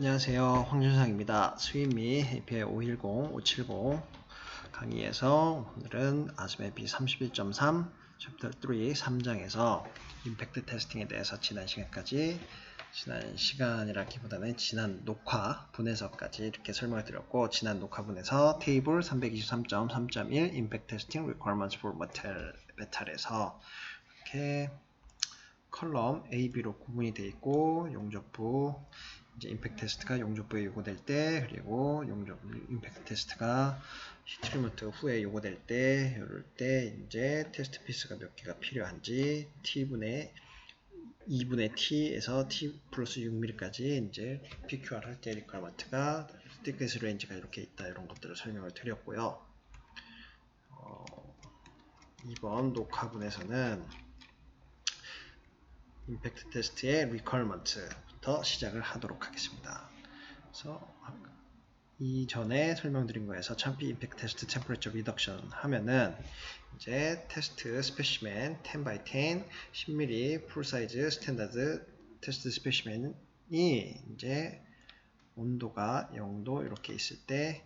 안녕하세요. 황준상입니다. 스윗 미 API 510, 570 강의에서 오늘은 아스메피 31.3 챕터 3 3장에서 임팩트 테스팅에 대해서 지난 시간이라기보다는 지난 녹화 분에서까지 이렇게 설명을 드렸고, 지난 녹화 분에서 테이블 323.3.1 임팩트 테스팅 requirements for metal에서 이렇게 컬럼 A, B로 구분이 되어 있고, 용접부 이제 임팩트 테스트가 용접부에 요구될 때, 그리고 임팩트 테스트가 히트리먼트 후에 요구될 때, 이럴 때 이제 테스트 피스가 몇 개가 필요한지, T분의 2분의 T에서 T 플러스 6mm까지 이제 PQR 할 때 리퀘어먼트가 thickness range가 이렇게 있다, 이런 것들을 설명을 드렸고요. 이번 녹화분에서는 임팩트 테스트의 리퀘어먼트부터 시작을 하도록 하겠습니다. 그래서 이전에 설명드린 거에서 참피 임팩트 테스트 템퍼레처 리덕션 하면은 이제 테스트 스페시맨 10x10 10mm 풀 사이즈 스탠다드 테스트 스페시맨이 이제 온도가 0도 이렇게 있을 때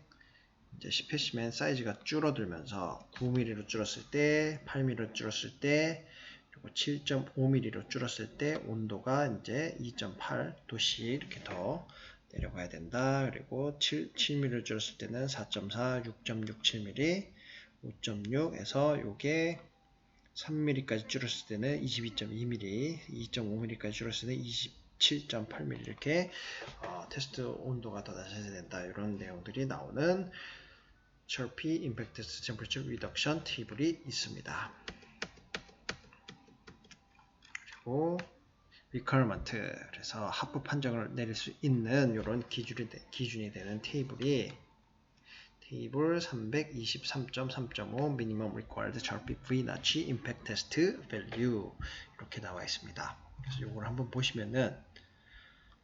이제 스페시맨 사이즈가 줄어들면서 9mm로 줄었을 때, 8mm로 줄었을 때, 그리고 7.5mm로 줄었을 때 온도가 이제 2.8도씨 이렇게 더 내려가야 된다. 그리고 7mm를 줄였을 때는 4.4, 6.67mm, 5.6에서 요게 3mm까지 줄였을 때는 22.2mm, 2.5mm까지 줄였을 때는 27.8mm 이렇게 테스트 온도가 더 낮아져야 된다. 이런 내용들이 나오는 CHRP Impact Test Temperature Reduction 테이블이 있습니다. 그리고 requirement, 그래서 합부 판정을 내릴 수 있는 이런 기준이 되는 테이블이 테이블 323.3.5 Minimum Required CHRP V-Notch Impact Test Value 이렇게 나와 있습니다. 그래서 이걸 한번 보시면은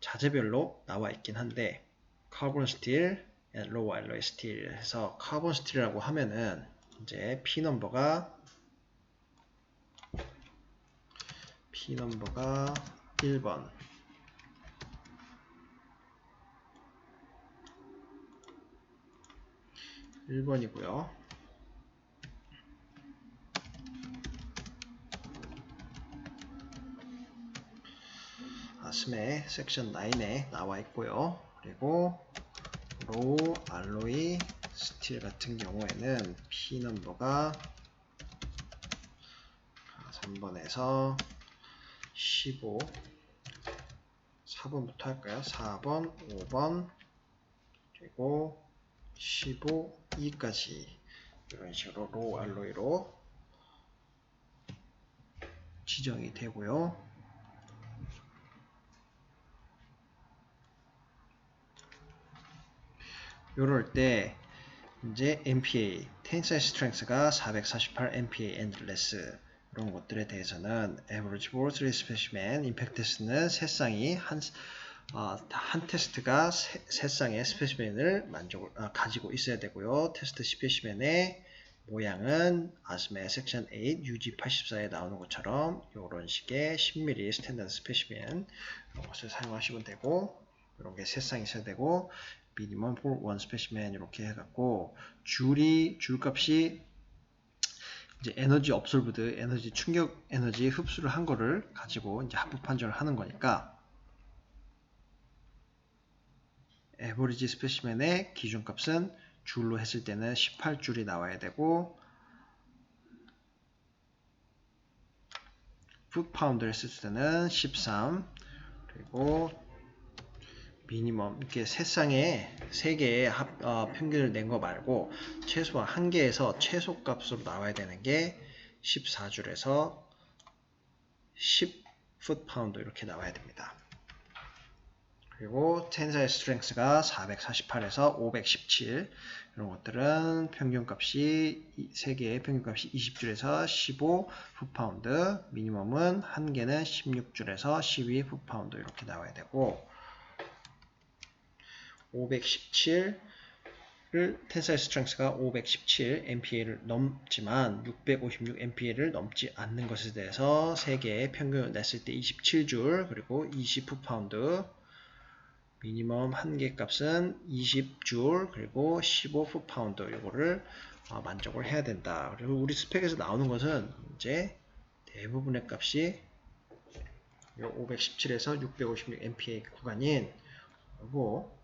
자재별로 나와 있긴 한데 카본 스틸, 로우 알로이 스틸 해서 카본 스틸이라고 하면은 이제 P 넘버가 1번, 1번이고요. 아스메 섹션 9에 나와 있고요. 그리고 로우 알로이 스틸 같은 경우에는 P 넘버가 3번에서 15, 4번부터 할까요? 4번, 5번, 그리고 15, 2까지 이런 식으로 로우 알로이로 지정이 되고요. 요럴 때 이제 MPa, Tensile Strength가 448 MPa and less 이런 것들에 대해서는 Average Bore Specimen 임팩트 테스트는 세 쌍이 한 테스트가 세 쌍의 스페시맨을 가지고 있어야 되고요. 테스트 스페시맨의 모양은 아스메 섹션 8 UG84에 나오는 것처럼 이런 식의 10mm 스탠다드 스페시맨 이런 것을 사용하시면 되고, 이런 게 세 쌍 있어야 되고, 미니멈 for one 스페시맨 이렇게 해갖고 줄값이 이제 에너지 업솔브드, 에너지 충격 에너지 흡수를 한 거를 가지고 이제 합부 판정을 하는 거니까 에버리지 스페시맨의 기준값은 줄로 했을 때는 18줄이 나와야 되고, 풋파운드를 했을 때는 13, 그리고 미니멈 이렇게 세 개의 평균을 낸 거 말고 최소한 한 개에서 최소값으로 나와야 되는 게 14줄에서 10 풋파운드 이렇게 나와야 됩니다. 그리고 텐사일 스트렝스가 448에서 517 이런 것들은 평균값이 3개의 평균값이 20줄에서 15 풋파운드, 미니멈은 한 개는 16줄에서 12 풋파운드 이렇게 나와야 되고, 517을 텐사일 스트렝스가 517 MPa를 넘지만 656 MPa를 넘지 않는 것에 대해서 3개의 평균을 냈을 때 27줄 그리고 20 풋파운드, 미니멈 한계 값은 20줄 그리고 15풋파운드 요거를 만족을 해야 된다. 그리고 우리 스펙에서 나오는 것은 이제 대부분의 값이 517에서 656 MPa 구간인 요거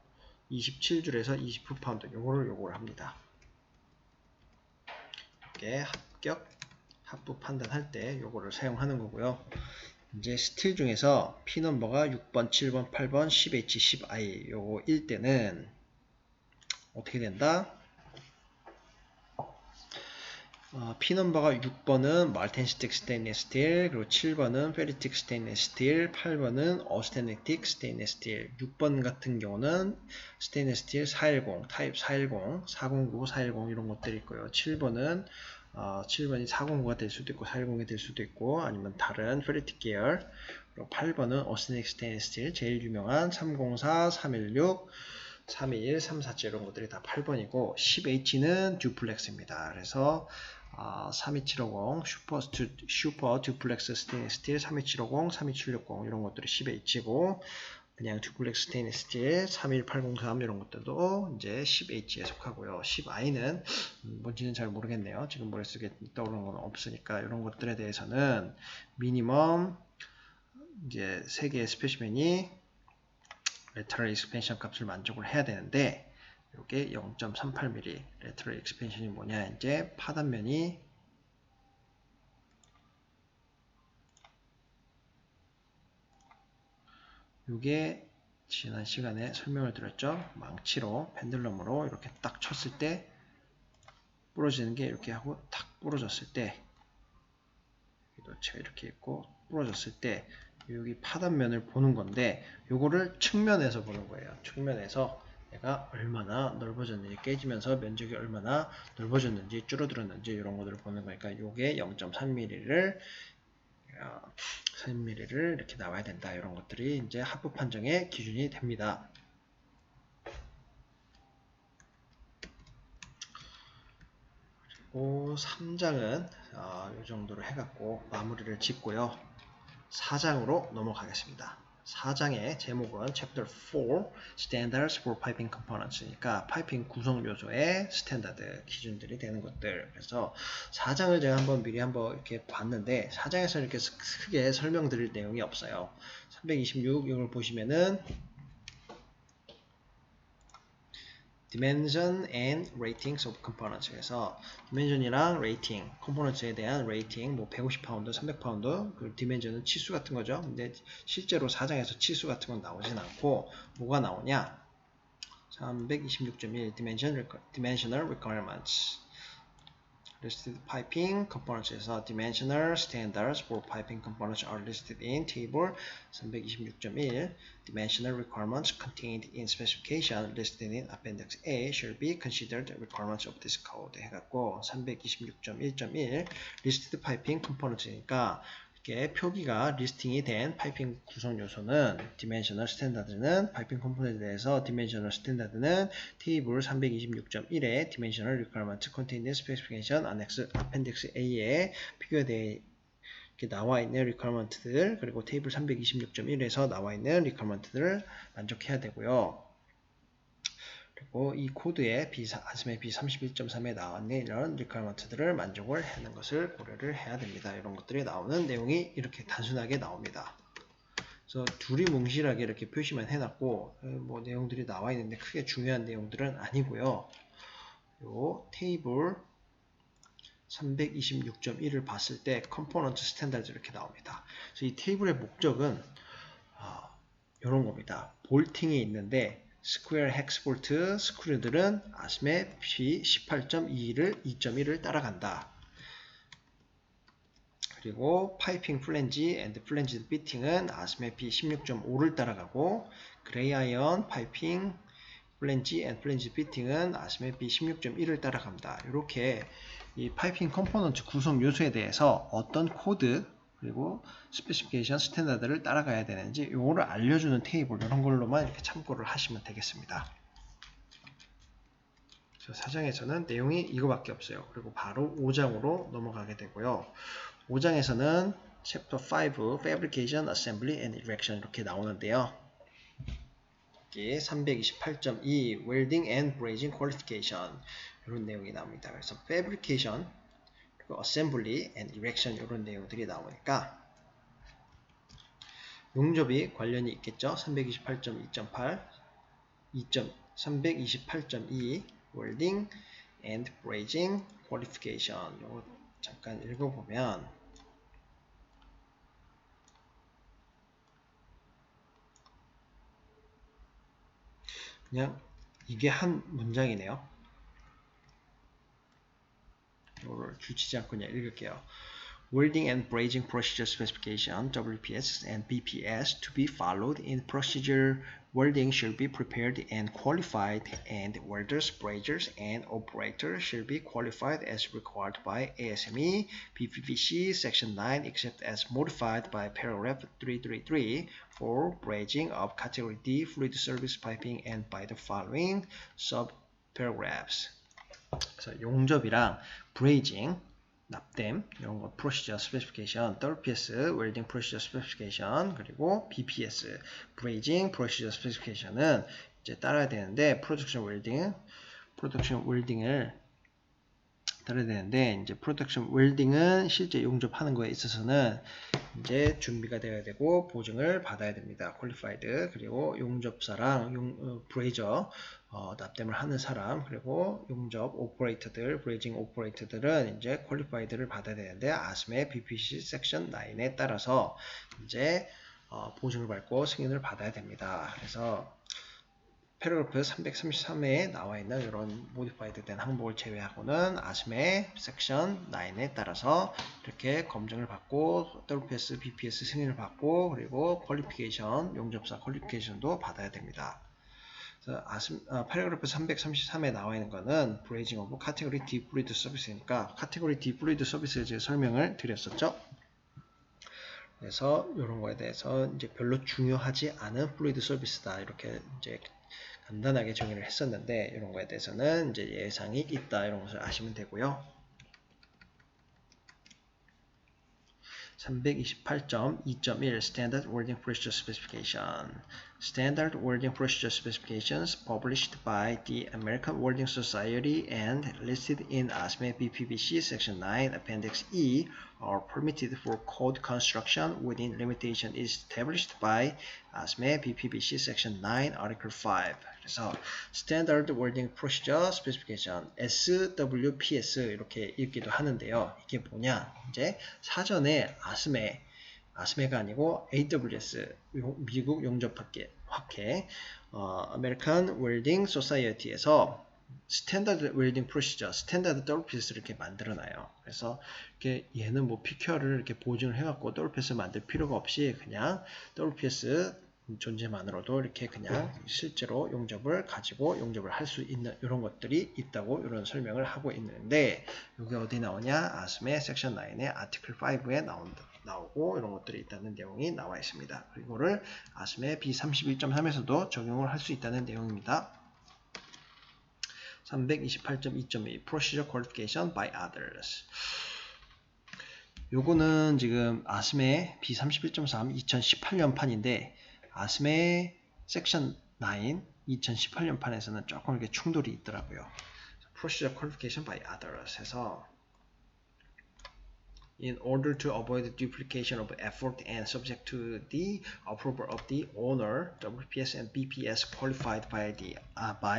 27줄에서 20풋파운드 요거를 합니다. 이렇게 합부 판단할 때 요거를 사용하는 거고요. 이제 스틸 중에서 P 넘버가 6번, 7번, 8번, 10H, 10I 요거 일 때는 어떻게 된다? P 넘버가 6번은 말텐스틱 스테인리스 스틸, 그리고 7번은 페리틱 스테인리스 스틸, 8번은 어스테네틱 스테인리스 스틸. 6번 같은 경우는 스테인리스 스틸 410, 타입 410, 409, 410 이런 것들이 있고요. 7번은 7번이 409가 될 수도 있고 410이 될 수도 있고 아니면 다른 페리틱 계열. 그리고 8번은 어스테네틱 스테인리스 스틸, 제일 유명한 304, 316, 321, 347 이런 것들이 다 8번이고 10H는 듀플렉스입니다. 그래서 32750 슈퍼 듀플렉스 스테인리스 스틸 32750, 32760 이런 것들이 10H고 그냥 듀플렉스 스테인리스 스틸 31803 이런 것들도 이제 10H에 속하고요. 10I는 뭔지는 잘 모르겠네요. 지금 머릿속에 떠오르는 건 없으니까 이런 것들에 대해서는 미니멈 이제 3개의 스페시맨이 레터럴 익스펜션 값을 만족을 해야 되는데 이게 0.38mm 레터럴 익스펜션이 뭐냐 이제 파단면이 이게 지난 시간에 설명을 드렸죠. 망치로 펜들럼으로 이렇게 딱 쳤을 때 부러지는 게 이렇게 하고 탁 부러졌을 때 제가 이렇게 있고 부러졌을 때 여기 파단면을 보는 건데 요거를 측면에서 보는 거예요. 측면에서 얘가 얼마나 넓어졌는지 깨지면서 면적이 얼마나 넓어졌는지 줄어들었는지 이런 것들을 보는 거니까 요게 0.3mm를 3mm를 이렇게 나와야 된다. 이런 것들이 이제 합부 판정의 기준이 됩니다. 그리고 3장은 이 정도로 해갖고 마무리를 짓고요. 4장으로 넘어가겠습니다. 4장의 제목은 Chapter 4 Standards for Piping Components니까 파이핑 구성 요소의 스탠다드 기준들이 되는 것들. 그래서 4장을 제가 미리 한번 이렇게 봤는데 4장에서 이렇게 크게 설명드릴 내용이 없어요. 326 이걸 보시면은 Dimension and Ratings of Components. 그래서 Dimension이랑 Rating, Components에 대한 Rating, 뭐 150파운드, 300파운드, 그리고 Dimension은 치수 같은 거죠. 근데 실제로 4장에서 치수 같은 건 나오진 않고 뭐가 나오냐? 326.1 Dimensional Requirements. Listed piping components에서 dimensional standards for piping components are listed in table 326.1. Dimensional requirements contained in specification listed in appendix A shall be considered requirements of this code. 해갖고 326.1.1 listed piping components니까 이게 표기가 리스팅이 된 파이핑 구성 요소는 디멘셔널 스탠다드는 파이핑 컴포넌트에 대해서 디멘셔널 스탠다드는 테이블 326.1의 디멘셔널 리퀘어먼트 컨테인드 스페시피케이션 안엑스 appendix A에 비교되어 이렇게 나와 있는 리퀘어먼트들 그리고 테이블 326.1에서 나와 있는 리퀘어먼트들을 만족해야 되고요. 그리고 이 코드에 아스메 B31.3에 나왔는 이런 리퀘어먼트들을 만족을 하는 것을 고려를 해야 됩니다. 이런 것들이 나오는 내용이 이렇게 단순하게 나옵니다. 그래서 둘이 뭉실하게 이렇게 표시만 해놨고 뭐 내용들이 나와 있는데 크게 중요한 내용들은 아니고요. 요 테이블 326.1을 봤을 때 컴포넌트 스탠다드 이렇게 나옵니다. 그래서 이 테이블의 목적은 이런 겁니다. 볼팅이 있는데 스퀘어 헥스 볼트 스크류들은 아스메 P18.2를 2.1을 따라간다. 그리고 파이핑 플랜지 앤드 플랜지드 비팅은 아스메 P16.5를 따라가고 그레이 아이언 파이핑 플랜지 앤드 플랜지드 비팅은 아스메 P16.1을 따라갑니다. 이렇게 이 파이핑 컴포넌트 구성 요소에 대해서 어떤 코드 그리고 스페시피케이션 스탠다드를 따라가야 되는지 이거를 알려주는 테이블 이런 걸로만 이렇게 참고를 하시면 되겠습니다. 4장에서는 내용이 이거밖에 없어요. 그리고 바로 5장으로 넘어가게 되고요. 5장에서는 Chapter 5 Fabrication, Assembly and Erection 이렇게 나오는데요. 받기 328.2 Welding and Brazing Qualification 이런 내용이 나옵니다. 그래서 Fabrication, 그리고 Assembly and Erection 이런 내용들이 나오니까 용접이 관련이 있겠죠. 328.2.8 328.2 Welding and Brazing Qualification 이거 잠깐 읽어보면 그냥 이게 한 문장이네요. 이거를 줄치지 않고 그냥 읽을게요. Welding and Brazing Procedure Specification WPS and BPS to be followed in procedure. Welding should be prepared and qualified, and welders, brazers, and operators should be qualified as required by ASME PPPC Section 9, except as modified by paragraph 333 for brazing of category D fluid service piping and by the following subparagraphs. 그래서 용접이랑 브레이징, 납땜 이런 거 프로시저 스페시피케이션, WPS 웰딩 프로시저 스페시피케이션, 그리고 BPS 브레이징 프로시저 스페시피케이션은 이제 따라야 되는데 프로덕션 웰딩을 따라야 되는데 이제 프로덕션 웰딩은 실제 용접하는 거에 있어서는 이제 준비가 되어야 되고 보증을 받아야 됩니다. 퀄리파이드, 그리고 용접사랑 브레이저 납땜을 하는 사람, 그리고 용접 오퍼레이터들, 브레이징 오퍼레이터들은 이제 퀄리파이드를 받아야 되는데 ASME BPC 섹션 9에 따라서 이제 보증을 받고 승인을 받아야 됩니다. 그래서 패러그래프 333에 나와 있는 이런 모디파이드 된 항목을 제외하고는 ASME 섹션 9에 따라서 이렇게 검증을 받고 WPS, BPS 승인을 받고 그리고 퀄리피케이션, 용접사 퀄리피케이션도 받아야 됩니다. 패러그래프 333에 나와 있는 거는 브레이징 오브 카테고리 D 플루이드 서비스니까 카테고리 D 플루이드 서비스에 제가 설명을 드렸었죠. 그래서 이런 거에 대해서 이제 별로 중요하지 않은 플루이드 서비스다 이렇게 이제 간단하게 정의를 했었는데 이런 거에 대해서는 이제 예상이 있다 이런 것을 아시면 되고요. 328.2.1 Standard Welding Procedure Specification. Standard Welding Procedure Specifications published by the American Welding Society and listed in ASME BPPC Section 9 Appendix E are permitted for code construction within limitation established by ASME BPPC Section 9 Article 5. 그래서 Standard Welding Procedure Specification SWPS 이렇게 읽기도 하는데요. 이게 뭐냐? 이제 사전에 ASME가 아니고 AWS 미국 용접학회 American Welding Society에서 스탠다드 웰딩 프로시저, 스탠다드 WPS를 이렇게 만들어놔요. 그래서 이렇게 얘는 뭐 PQR을 이렇게 보증을 해갖고 WPS 만들 필요가 없이 그냥 WPS 존재만으로도 이렇게 그냥 실제로 용접을 가지고 용접을 할 수 있는 이런 것들이 있다고 이런 설명을 하고 있는데 여기 어디 나오냐? ASME 섹션 9의 아티클 5에 나오고 이런 것들이 있다는 내용이 나와 있습니다. 그리고를 ASME B31.3에서도 적용을 할 수 있다는 내용입니다. 328.2.2 Procedure Qualification by Others. 요거는 지금 ASME B31.3 2018년 판인데 ASME 섹션 9 2018년 판에서는 조금 이렇게 충돌이 있더라고요. Procedure Qualification by Others 해서 in order to avoid duplication of effort and subject to the approval of the owner, WPS and BPS qualified by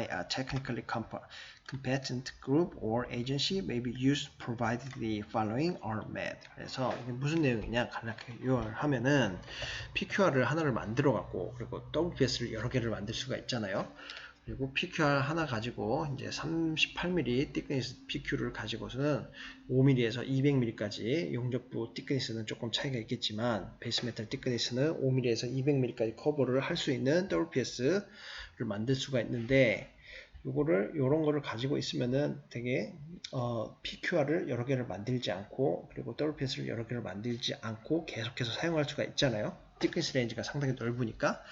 a technically competent group or agency may be used provided the following are met. 그래서 이게 무슨 내용이냐? 간략하게 요약을 하면은 PQR을 하나를 만들어 갖고 그리고 WPS를 여러 개를 만들 수가 있잖아요. 그리고 PQR 하나 가지고 이제 38mm thickness PQ를 가지고서는 5mm에서 200mm까지 용접부 thickness는 조금 차이가 있겠지만 베이스 메탈 thickness는 5mm에서 200mm까지 커버를 할 수 있는 WPS를 만들 수가 있는데 요런 거를 가지고 있으면은 되게 PQR을 여러 개를 만들지 않고 그리고 WPS를 여러 개를 만들지 않고 계속해서 사용할 수가 있잖아요. thickness 레인지가 상당히 넓으니까.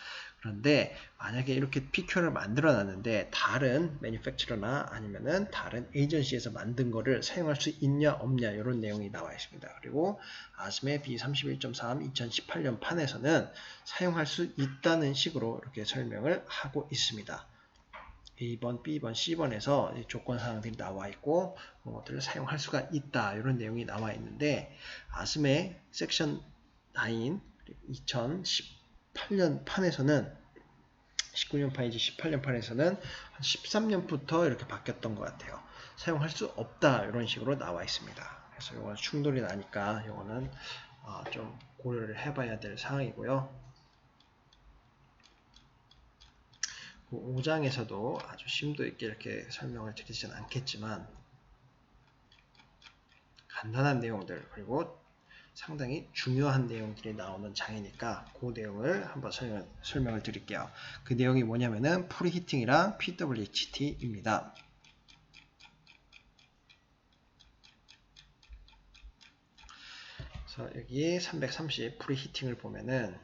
그런데 만약에 이렇게 PQR을 만들어 놨는데 다른 매니팩처러나 아니면은 다른 에이전시에서 만든 거를 사용할 수 있냐 없냐 이런 내용이 나와 있습니다. 그리고 아스메 B31.3 2018년 판에서는 사용할 수 있다는 식으로 이렇게 설명을 하고 있습니다. A번, B번, C번에서 조건 사항들이 나와 있고 그것들을 사용할 수가 있다 이런 내용이 나와 있는데 아스메 섹션 9 2018년 판에서는 19년 판이지 18년 판에서는 한 13년부터 이렇게 바뀌었던 것 같아요. 사용할 수 없다 이런 식으로 나와 있습니다. 그래서 이거는 충돌이 나니까 이거는 좀 고려를 해봐야 될 사항이고요. 5장에서도 아주 심도 있게 이렇게 설명을 드리진 않겠지만 간단한 내용들 그리고 상당히 중요한 내용들이 나오는 장이니까 그 내용을 한번 설명을 드릴게요. 그 내용이 뭐냐면은 프리히팅이랑 PWHT입니다. 그래서 여기 330 프리히팅을 보면은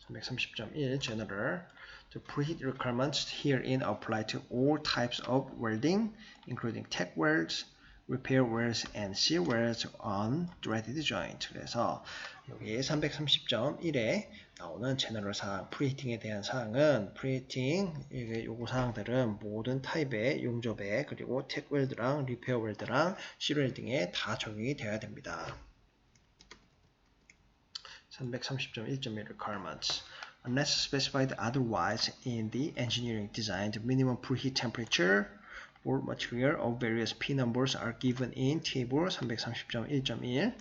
330.1 General The preheat requirements herein apply to all types of welding, including tack welds, repair welds, and seal welds on threaded joint. 그래서 여기 330.1에 나오는 제너럴 사항, 프리히팅에 대한 사항은 프리히팅 요구 사항들은 모든 타입의 용접에 그리고 택 웰드랑 리페어 웰드랑 실 웰딩에 다 적용이 되어야 됩니다. 330.1.1 requirements. Unless specified otherwise in the engineering design, the minimum preheat temperature for material of various P numbers are given in table 330.1.1.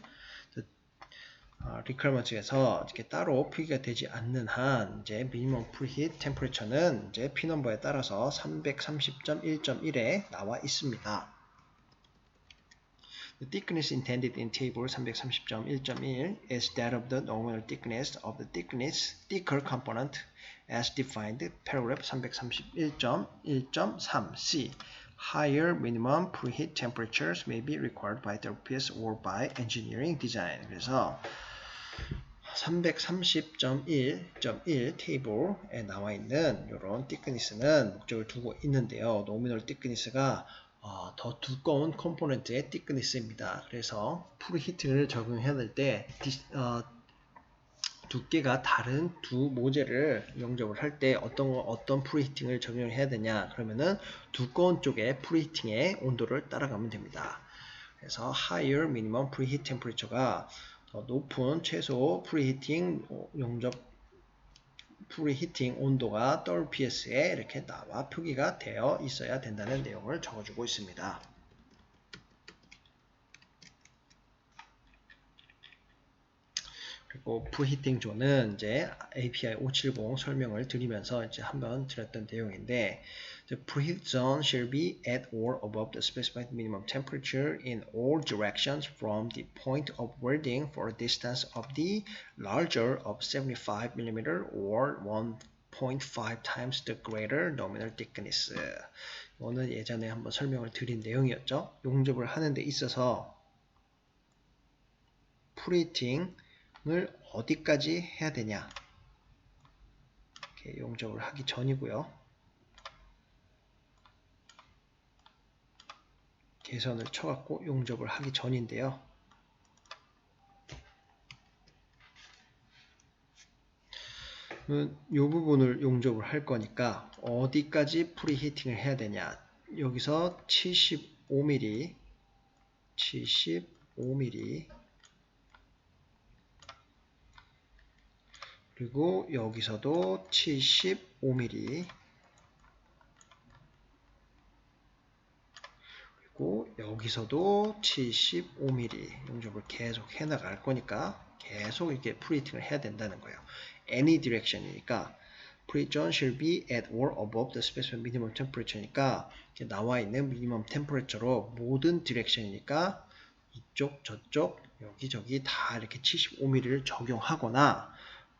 requirements에서 이렇게 따로 표기가 되지 않는 한 이제 minimum preheat temperature는 이제 P 넘버에 따라서 330.1.1에 나와 있습니다. The thickness intended in table 330.1.1 is that of the nominal thickness of the thicker component as defined paragraph 331.1.3c. Higher minimum preheat temperatures may be required by the WPS or by engineering design. 그래서 330.1.1 테이블에 나와 있는 이런 thickness는 목적을 두고 있는데요. nominal thickness가 더 두꺼운 컴포넌트의 thickness입니다. 그래서 프리히팅을 적용해야 될 때 두께가 다른 두 모재를 용접을 할 때 어떤 프리히팅을 적용을 해야 되냐 그러면은 두꺼운 쪽의 프리히팅의 온도를 따라가면 됩니다. 그래서 higher minimum preheat temperature가 더 높은 최소 프리히팅 용접 프리히팅 온도가 WPS에 이렇게 나와 표기가 되어 있어야 된다는 내용을 적어주고 있습니다. 그리고 프리히팅 존은 이제 API 570 설명을 드리면서 이제 한번 드렸던 내용인데 The preheat zone shall be at or above the specified minimum temperature in all directions from the point of welding for a distance of the larger of 75 mm or 1.5 times the greater nominal thickness. 이거는 예전에 한번 설명을 드린 내용이었죠. 용접을 하는 데 있어서 프리히팅을 어디까지 해야 되냐 이렇게 용접을 하기 전이고요. 개선을 쳐갖고 용접을 하기 전인데요. 이 부분을 용접을 할 거니까 어디까지 프리히팅을 해야 되냐 여기서 75mm 그리고 여기서도 75mm 그리고 여기서도 75mm 용접을 계속 해 나갈 거니까 계속 이렇게 프리히팅을 해야 된다는 거예요. Any direction이니까 preheat zone shall be at or above the specified minimum temperature니까 이렇게 나와 있는 minimum temperature로 모든 디렉션이니까 이쪽 저쪽 여기저기 다 이렇게 75mm를 적용하거나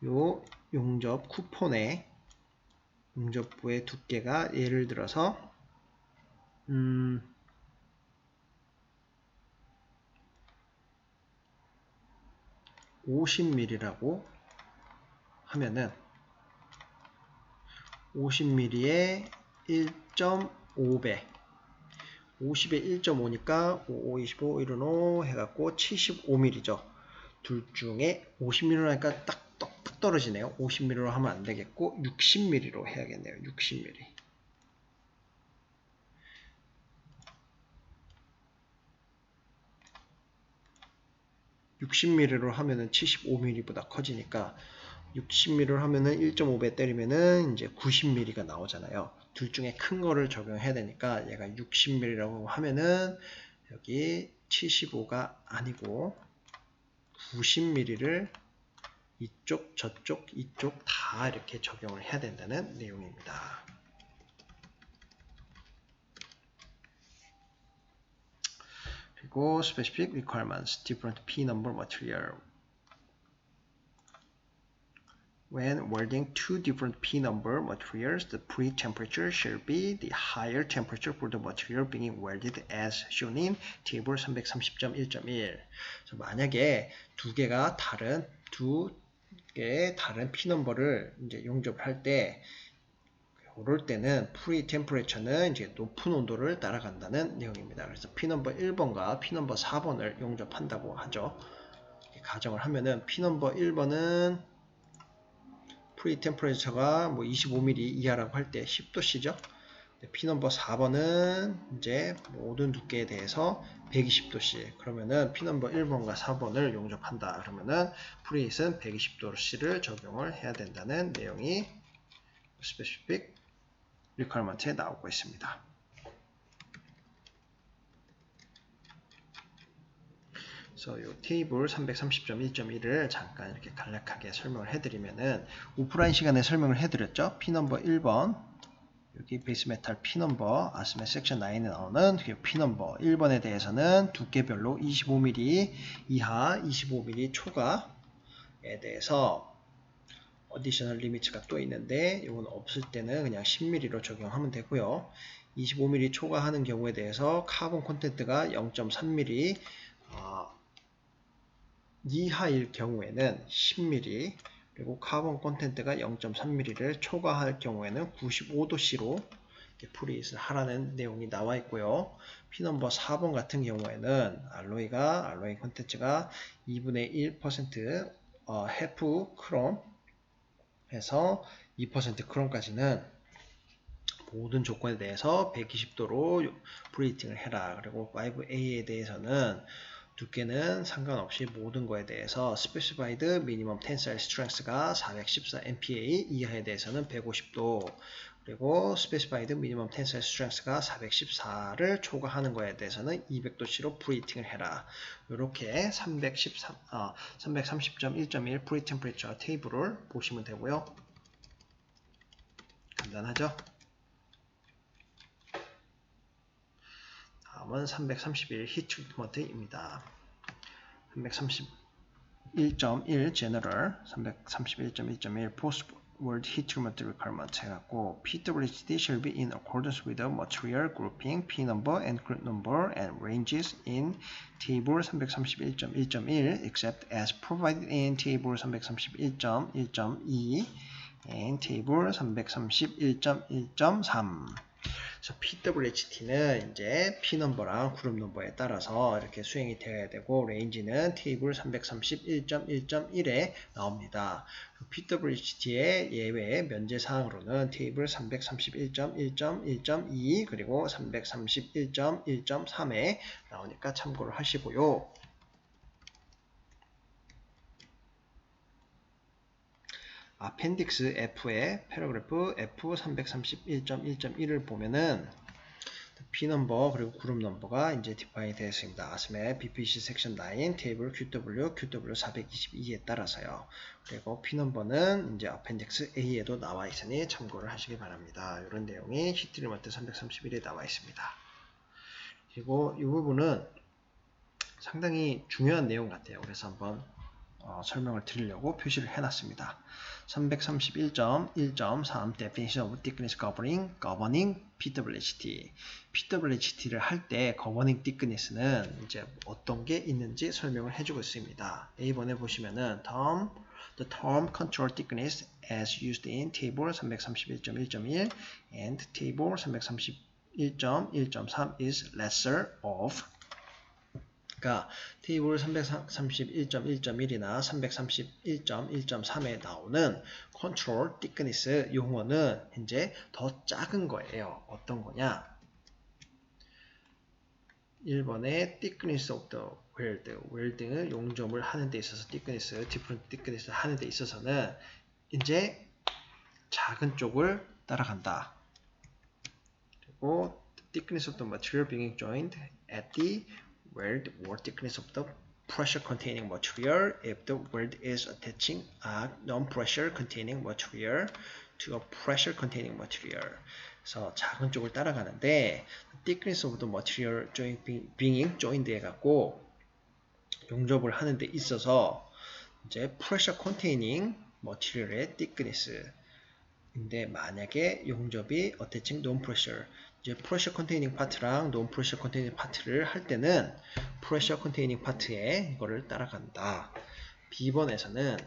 요 용접 쿠폰의 용접부의 두께가 예를 들어서 50mm라고 하면은 50mm에 1.5배 50에 1.5니까 55, 25, 115 해갖고 75mm죠. 둘 중에 50mm로 하니까 딱 떨어지네요. 50mm로 하면 안 되겠고 60mm로 해야겠네요. 60mm. 60mm로 하면은 75mm보다 커지니까 60mm로 하면은 1.5배 때리면은 이제 90mm가 나오잖아요. 둘 중에 큰 거를 적용해야 되니까 얘가 60mm라고 하면은 여기 75가 아니고 90mm를 이쪽, 저쪽, 이쪽 다 이렇게 적용을 해야 된다는 내용입니다. 그리고 specific requirements, different P number material. When welding two different P number materials, the pre-temperature shall be the higher temperature for the material being welded as shown in table 330.1.1. 만약에 두 개의 다른 P 넘버를 이제 용접할 때, 그럴 때는 pre-temperature는 이제 높은 온도를 따라간다는 내용입니다. 그래서 P 넘버 1번과 P 넘버 4번을 용접한다고 하죠. 가정을 하면은 P 넘버 1번은 프리템퍼레이처가 뭐 25mm 이하라고 할 때 10도씨죠. P 넘버 4번은 이제 모든 두께에 대해서 120도씨. 그러면은 P 넘버 1번과 4번을 용접한다. 그러면은 프리hit은 120도씨를 적용을 해야 된다는 내용이 specific requirement에 나오고 있습니다. 그래서 이 테이블 330.1.1을 잠깐 이렇게 간략하게 설명을 해드리면은 오프라인 시간에 설명을 해드렸죠. P 넘버 1번 여기 베이스 메탈 P 넘버 아스메 섹션 9에 나오는 P 넘버 1번에 대해서는 두께별로 25mm 이하, 25mm 초과에 대해서 어디셔널 리미트가 또 있는데 이건 없을 때는 그냥 10mm로 적용하면 되고요. 25mm 초과하는 경우에 대해서 카본 콘텐트가 0.3mm 이하일 경우에는 10mm 그리고 카본 콘텐트가 0.3mm를 초과할 경우에는 95도씨로 프리hit을 하라는 내용이 나와 있고요. P 넘버 4번 같은 경우에는 알로이 콘텐츠가 2분의 1% 해프 크롬 해서 2% 크롬까지는 모든 조건에 대해서 120도로 프리히팅을 해라. 그리고 5A에 대해서는 두께는 상관없이 모든 거에 대해서 specified minimum tensile strength가 414 MPa 이하에 대해서는 150도 그리고 specified minimum tensile strength가 414를 초과하는 거에 대해서는 200도씨로 프리히팅을 해라. 이렇게 330.1.1 pre-temperature 테이블을 보시면 되고요. 간단하죠? 다음은 331 히트 트리트먼트입니다. 331.1 general, 331.1.1 post weld heat treatment requirement 해갖고 PWHD shall be in accordance with the material grouping, P number and group number and ranges in table 331.1.1 except as provided in table 331.1.2 and table 331.1.3. 그래서 PWHT는 이제 P 넘버랑 그룹 넘버에 따라서 이렇게 수행이 되어야 되고 레인지는 테이블 331.1.1에 나옵니다. PWHT의 예외 면제 사항으로는 테이블 331.1.1.2 그리고 331.1.3에 나오니까 참고를 하시고요. 아펜딕스 F의 패러그래프 F331.1.1을 보면은 P 넘버 그리고 그룹 넘버가 이제 디파인이 되어 있습니다. 아스메 BPC 섹션 9 테이블 QW 422에 따라서요. 그리고 P 넘버는 이제 아펜딕스 A에도 나와 있으니 참고를 하시기 바랍니다. 이런 내용이 히트리먼트 331에 나와 있습니다. 그리고 이 부분은 상당히 중요한 내용 같아요. 그래서 한번 설명을 드리려고 표시를 해놨습니다. 331.1.3 Definition of Thickness Governing PWHT. PWHT를 할 때 Governing Thickness는 이제 어떤 게 있는지 설명을 해주고 있습니다. A번에 보시면은 term the term control thickness as used in table 331.1.1 and table 331.1.3 is lesser of. 그러니까 테이블 331.1.1이나 331.1.3에 나오는 control thickness 용어는 이제 더 작은 거예요. 어떤 거냐? 1번에 thickness of the 웰딩을 용접을 하는 데 있어서 thickness, different thickness 하는 데 있어서는 이제 작은 쪽을 따라간다. 그리고 thickness of the material being joined at the weld or thickness of the pressure containing material if the weld is attaching a non-pressure containing material to a pressure containing material. 그래서 작은 쪽을 따라가는데 thickness of the material being joined 해갖고 용접을 하는 데 있어서 이제 pressure containing material의 thickness 인데 만약에 용접이 attaching non-pressure 이제 pressure containing 파트랑 non-pressure containing 파트를 할 때는 pressure containing 파트에 이거를 따라간다. B번에서는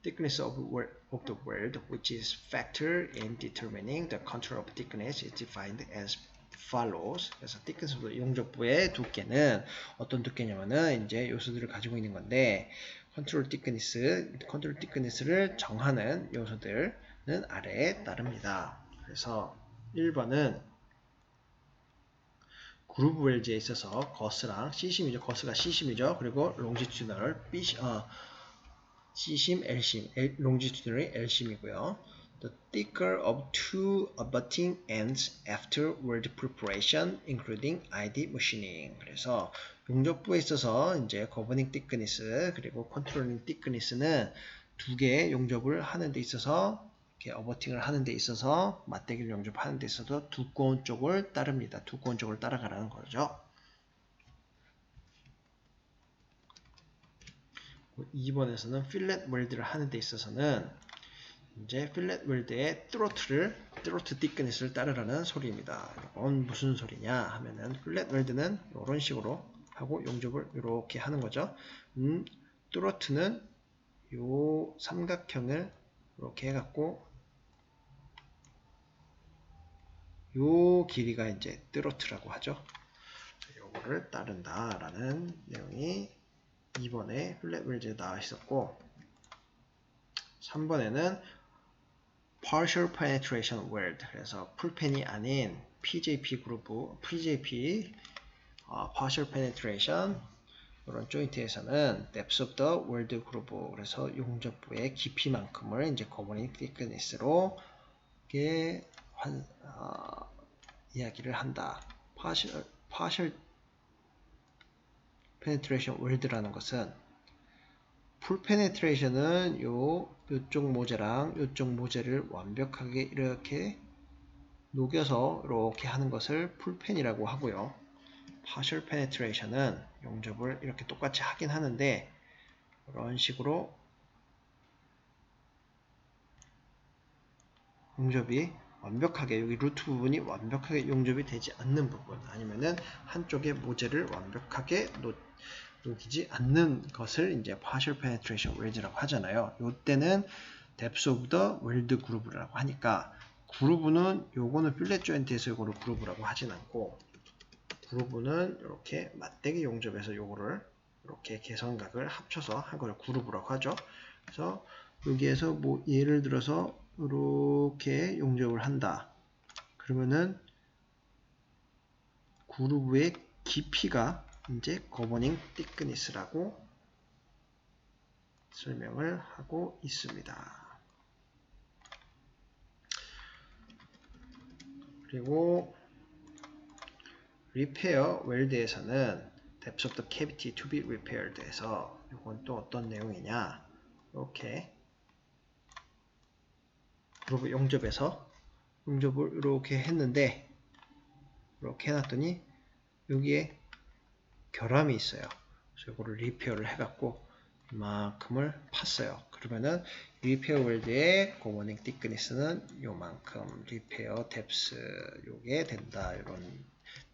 thickness of the weld, which is factor in determining the contour of thickness, is defined as follows. 그래서 thickness of 용접부의 두께는 어떤 두께냐면은 이제 요소들을 가지고 있는 건데, contour thickness를 정하는 요소들은 아래에 따릅니다. 그래서 1번은 그루브 웰즈에 있어서 거스랑 C심이죠. 거스가 C심이죠. 그리고 longitudinal C심, L심, longitudinal이 L심이고요. The thicker of two abutting ends after weld preparation, including ID machining. 그래서 용접부에 있어서 이제 governing thickness 그리고 controlling thickness는 두 개의 용접을 하는 데 있어서 이렇게 어버팅을 하는 데 있어서 맞대기를 용접하는 데 있어서 두꺼운 쪽을 따릅니다. 두꺼운 쪽을 따라가라는 거죠. 2번에서는 필렛 웰드를 하는 데 있어서는 이제 필렛 웰드의 트로트 thickness를 따르라는 소리입니다. 이건 무슨 소리냐 하면은 필렛 웰드는 이런 식으로 하고 용접을 이렇게 하는 거죠. 트로트는 요 삼각형을 이렇게 해갖고 요 길이가 이제 트로트라고 하죠. 요거를 따른다라는 내용이 2번에 필렛 웰즈에 나와 있었고 3번에는 partial penetration weld 그래서 풀펜이 아닌 PJP 그루브 partial penetration 이런 조인트에서는 depth of the weld groove 그래서 용접부의 깊이만큼을 이제 governing thickness로 이렇게 이야기를 한다. partial penetration weld라는 것은 풀 페네트레이션은 요쪽 모재랑 요쪽 모재를 완벽하게 이렇게 녹여서 이렇게 하는 것을 풀펜이라고 하고요. partial penetration은 용접을 이렇게 똑같이 하긴 하는데 이런 식으로 용접이 완벽하게 여기 루트 부분이 완벽하게 용접이 되지 않는 부분 아니면은 한쪽의 모재를 완벽하게 녹이지 않는 것을 이제 partial penetration wedge라고 하잖아요. 이때는 depth of the weld groove라고 하니까 그루브는 요거는 필렛 조인트에서 요거를 그루브라고 하진 않고 그루브는 이렇게 맞대기 용접해서 요거를 이렇게 개선각을 합쳐서 한 걸 그루브라고 하죠. 그래서 여기에서 뭐 예를 들어서 이렇게 용접을 한다. 그러면은 그루브의 깊이가 이제 governing thickness라고 설명을 하고 있습니다. 그리고 repair weld에서는 depth of the cavity to be repaired 해서 이건 또 어떤 내용이냐 이렇게 그루브 용접에서 용접을 이렇게 했는데 이렇게 해놨더니 여기에 결함이 있어요. 그래서 이거를 리페어를 해갖고 이만큼을 팠어요. 그러면은 리페어 웰드의 governing thickness는 요만큼 리페어 뎁스 요게 된다. 이런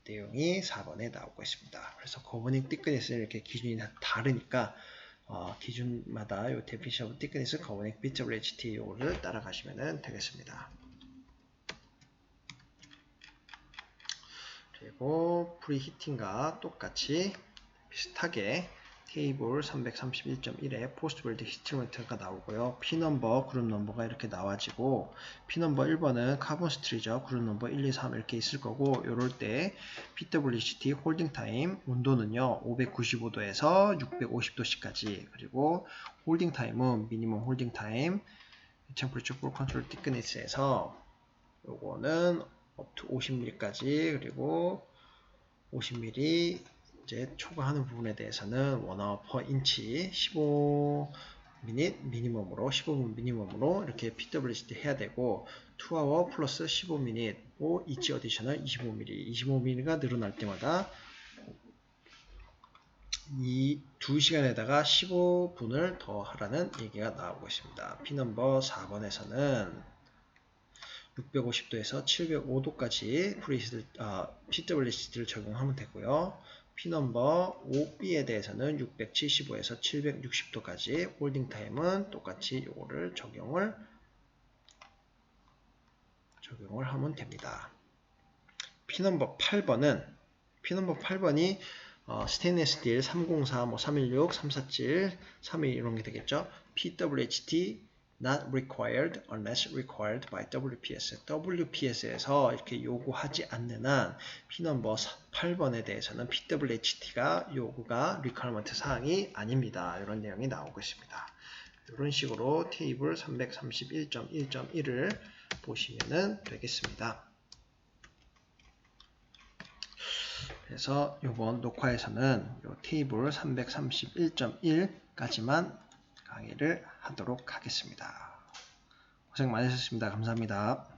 내용이 4번에 나오고 있습니다. 그래서 governing thickness는 이렇게 기준이 다르니까 기준마다 요 definition of thickness, connect, bitable HT 요거를 따라가시면 되겠습니다. 그리고 프리히팅과 똑같이 비슷하게 테이블 331.1에 포스트볼드 히스트리먼트가 나오고요. P넘버, 그룹 넘버가 이렇게 나와지고 P넘버 1번은 카본 스트리죠. 그룹 넘버 1, 2, 3 이렇게 있을 거고 요럴 때 PWCT 홀딩 타임 온도는요. 595도에서 650도씨까지 그리고 홀딩 타임은 미니멈 홀딩 타임 템퍼레처 볼 컨트롤 thickness에서 요거는 up to 50mm까지 그리고 50mm 이제 초과하는 부분에 대해서는 1hour per inch 15min 미니멈으로 15분 미니멈으로 이렇게 PWCT 해야 되고 2hour 플러스 15min 오 each additional 25mm 25mm가 늘어날 때마다 이 2시간에다가 15분을 더 하라는 얘기가 나오고 있습니다. P넘버 4번에서는 650도에서 705도까지 PWCT를 적용하면 되고요. P넘버 5B에 대해서는 675에서 760도까지 홀딩 타임은 똑같이 이거를 적용을 하면 됩니다. P넘버 8번이 스테인리스 스틸 304, 316, 347, 32 이런 게 되겠죠. PWHT not required unless required by WPS. WPS에서 이렇게 요구하지 않는 한 P넘버 8번에 대해서는 PWHT가 요구가 requirement 사항이 아닙니다. 이런 내용이 나오고 있습니다. 이런 식으로 테이블 331.1.1을 보시면 되겠습니다. 그래서 이번 녹화에서는 이 테이블 331.1까지만 강의를 하도록 하겠습니다. 고생 많으셨습니다. 감사합니다.